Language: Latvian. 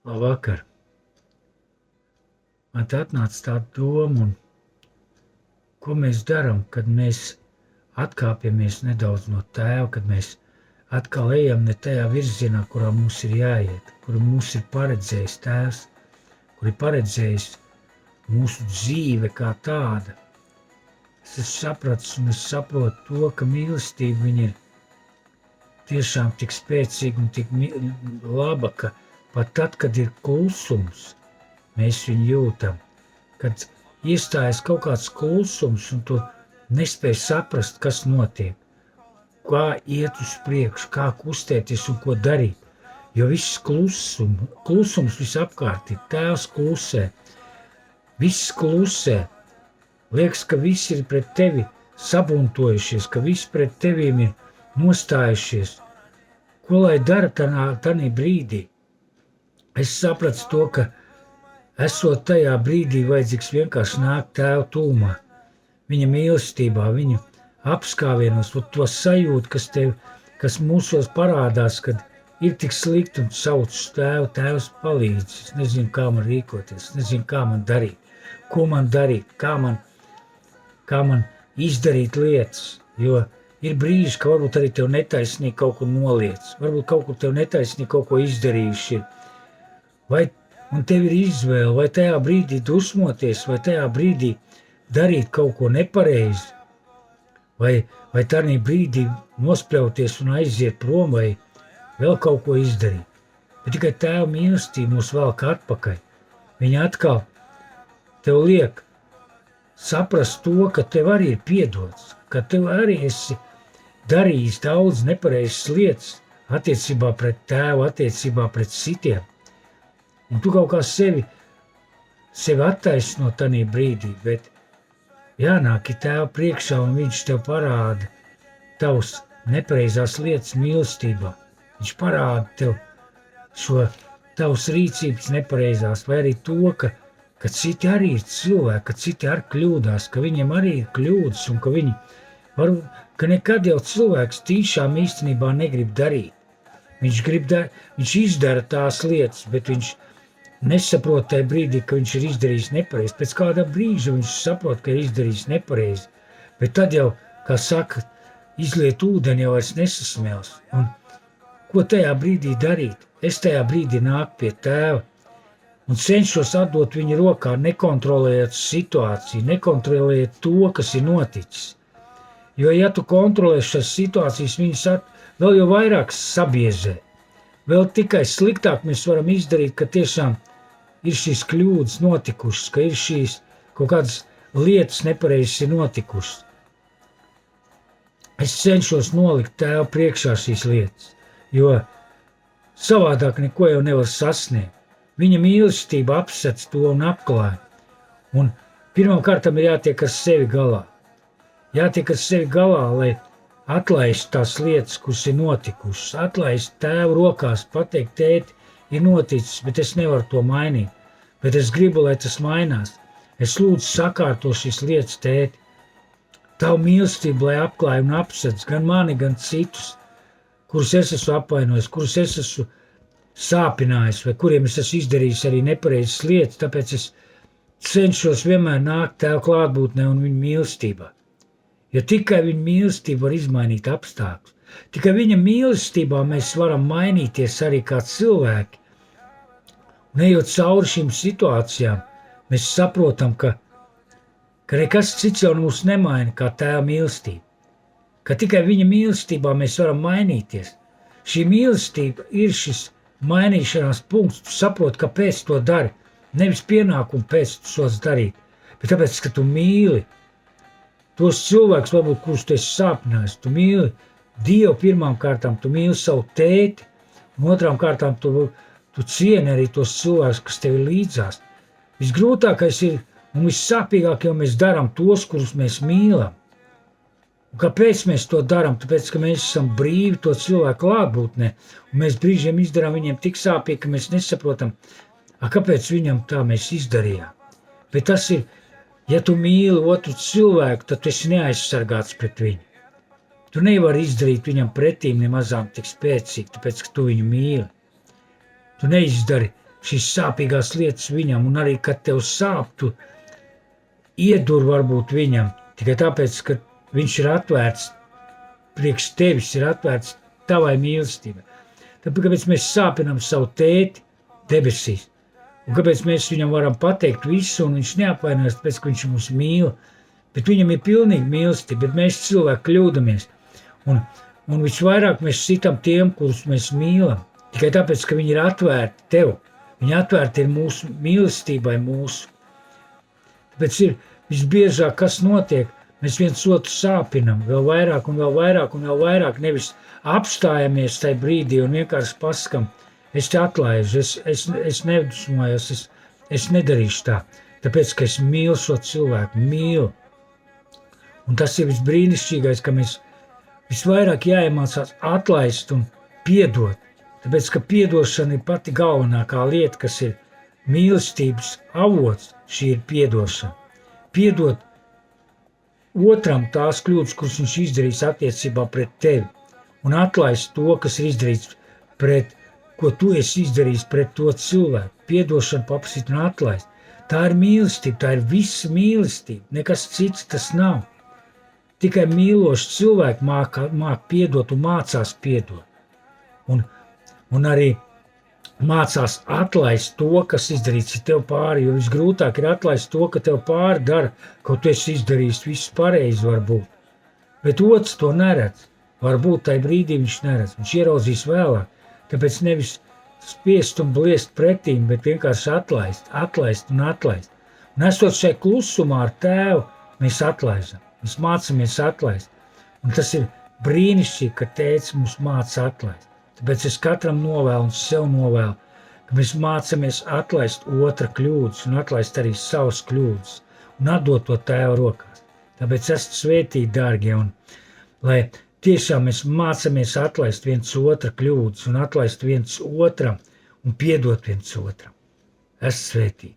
Labvakar. Man te atnāca tāda doma, ko mēs darām, kad mēs atkāpjamies nedaudz no tēva, kad mēs atkal ejam ne tajā virzienā, kurā mums ir jāiet, kuru mums ir paredzējis tēvs, kur ir paredzējis mūsu dzīve kā tāda. Es esmu sapratis un es saprotu to, ka mīlestība viņa ir tiešām tik spēcīga un tik laba, ka pat tad, kad ir klusums, mēs viņu jūtam. Kad iestājas kaut kāds klusums un tu nespēj saprast, kas notiek, kā iet uz priekšu, kā kustēties un ko darīt. Jo viss klusums visapkārt ir, tēvs klusē, viss klusē. Liekas, ka visi ir pret tevi sabuntojušies, ka visi pret tevīm ir nostājušies. Ko lai dara tanī brīdī? Es sapratu to, ka esot tajā brīdī vajadzīgs vienkārši nākt tēva tūmā, viņa mīlestībā, viņa apskāvienos, to sajūtu, kas mūsos parādās, kad ir tik slikti un sauc uz tēvu, tēvs palīdz. Es nezinu, kā man rīkoties, nezinu, kā man darīt, ko man darīt, kā man izdarīt lietas, jo ir brīži, ka varbūt arī tev netaisnīgi kaut ko noliec, varbūt kaut kur tev netaisnīgi kaut ko izdarījuši ir. Un tev ir izvēle, vai tajā brīdī dusmoties, vai tajā brīdī darīt kaut ko nepareizi, vai tādā brīdī nospļauties un aiziet prom, vai vēl kaut ko izdarīt. Bet tikai tēva mīlestība mūs velk atpakaļ. Viņa atkal tev liek saprast to, ka tev arī ir piedots, ka tev arī esi darījis daudz nepareizas lietas attiecībā pret tēvu, attiecībā pret citiem. Un tu kaut kā sevi attaisno tanī brīdī, bet jānāk tēva priekšā un viņš tev parāda tavs nepareizās lietas mīlestībā. Viņš parāda tev šo tavs rīcības nepareizās, vai arī to, ka citi arī ir cilvēki, ka citi arī kļūdās, ka viņiem arī ir kļūdas un ka nekad jau cilvēks tīšām īstenībā negrib darīt. Viņš izdara tās lietas, bet viņš nesaprot tajā brīdī, ka viņš ir izdarījis nepareizi. Pēc kāda brīža viņš saprot, ka ir izdarījis nepareizi, bet tad jau, kā saka, izliet ūdeni jau vairs nesasmēls. Un ko tajā brīdī darīt? Es tajā brīdī nāku pie tēva un cenšos atdot viņa rokā, nekontrolējot situāciju, nekontrolējot to, kas ir noticis. Jo, ja tu kontrolē šās situācijas, viņas vēl jau vairāk sabiezē. Vēl tikai sliktāk mēs varam izdarīt, ka tiešām ir šīs kļūdas notikušas, ka ir šīs kaut kādas lietas nepareizas ir notikušas. Es cenšos nolikt tēvu priekšā šīs lietas, jo savādāk neko jau nevar sasniegt. Viņa mīlestība apsedz to un apklāj. Un pirmām kārtām ir jātiek ar sevi galā. Jātiek ar sevi galā, lai atlaistu tās lietas, kuras ir notikušas. Atlaist tēvu rokās, pateikt, tēti, ir noticis, bet es nevaru to mainīt. Bet es gribu, lai tas mainās. Es lūdzu sakārto šīs lietas, tēti. Tavu mīlestību, lai apklāj un apsedz gan mani, gan citus, kurus es esmu apvainojis, kurus es esmu sāpinājis, vai kuriem es esmu izdarījis arī nepareizas lietas, tāpēc es cenšos vienmēr nākt tēva klātbūtnē un viņa mīlestībā. Jo tikai viņa mīlestība var izmainīt apstākļus. Tikai viņa mīlestībā mēs varam mainīties arī kā cilvēki. Un ejot cauri šīm situācijām, mēs saprotam, ka nekas cits jau mūs nemaina kā tēva mīlestība. Ka tikai viņa mīlestībā mēs varam mainīties. Šī mīlestība ir šis mainīšanās punkts, tu saproti, kāpēc to dari. Nevis pienākumu pēc tu tos darīt, bet tāpēc, ka tu mīli tos cilvēkus, varbūt, kurus tu esi sāpinājis. Tu mīli Dievu pirmām kārtām, tu mīli savu tēti, un otrām kārtām tu cieni arī tos cilvēkus, kas tev ir līdzās. Visgrūtākais ir un vissāpīgāk jau mēs darām tos, kurus mēs mīlam. Un kāpēc mēs to darām? Tāpēc, ka mēs esam brīvi to cilvēku klātbūtnē, un mēs brīžiem izdarām viņiem tik sāpīgi, ka mēs nesaprotam, kāpēc viņam tā mēs izdarījām. Bet tas ir, ja tu mīli otru cilvēku, tad tu esi neaizsargāts pret viņu. Tu nevari izdarīt viņam pretīm nemazām tik spēcīgi, tāpēc, ka tu viņu mīli. Tu neizdari šīs sāpīgās lietas viņam, un arī, kad tev sāp, tu iedur varbūt viņam, tikai tāpēc, ka viņš ir atvērts, priekš tevis ir atvērts tavai mīlestībai. Tāpēc mēs sāpinām savu tēti debesīs. Un kāpēc mēs viņam varam pateikt visu, un viņš neapvainojas, tāpēc, ka viņš mūs mīl. Bet viņam ir pilnīgi mīlestība, bet mēs cilvēki kļūdamies. Un visvairāk mēs sitam tiem, kurus mēs mīlam. Tikai tāpēc, ka viņi ir atvērti tev. Viņi atvērti ir mūsu mīlestībai mūsu. Tāpēc ir visbiežāk, kas notiek, mēs viens otru sāpinam vēl vairāk un vēl vairāk un vēl vairāk, nevis apstājamies tajā brīdī un vienkārši pasakam, es te atlaižu, es nedusmojos, es nedarīšu tā, tāpēc, ka es mīlu šo cilvēku, mīlu. Un tas ir visbrīnišķīgais, ka mēs visvairāk jāiemācās atlaist un piedot, tāpēc, ka piedošana ir pati galvenākā lieta, kas ir mīlestības avots, šī ir piedošana. Piedot otram tās kļūdas, kuras viņš izdarīs attiecībā pret tevi, un atlaist to, kas ir izdarīts pret, ko tu esi izdarījis pret to cilvēku. Piedošanu paprasīt un atlaist. Tā ir mīlestība, tā ir visa mīlestība, nekas cits tas nav. Tikai mīloši cilvēki māk piedot un mācās piedot. Un arī mācās atlaist to, kas izdarīts tev pāri, jo visgrūtāk ir atlaist to, ka tev pāri dara, kaut tu esi izdarījis visu pareizi varbūt. Bet otrs to neredz. Varbūt tajā brīdī viņš neredz. Viņš ieraudzīs vēlāk. Tāpēc nevis spiest un bliest pretīm, bet vienkārši atlaist. Un esot šai klusumā ar tēvu, mēs atlaizam. Mēs mācamies atlaist. Un tas ir brīnišķīgi, ka tēvs mums māca atlaist. Tāpēc es katram novēlu un sev novēlu, ka mēs mācamies atlaist otra kļūdas un atlaist arī savas kļūdas un atdot to tēva rokās. Tāpēc esat svētīti, dārgie, un lai tiešām mēs mācamies atlaist viens otra kļūdas un atlaist viens otram un piedot viens otram. Esat svētīti.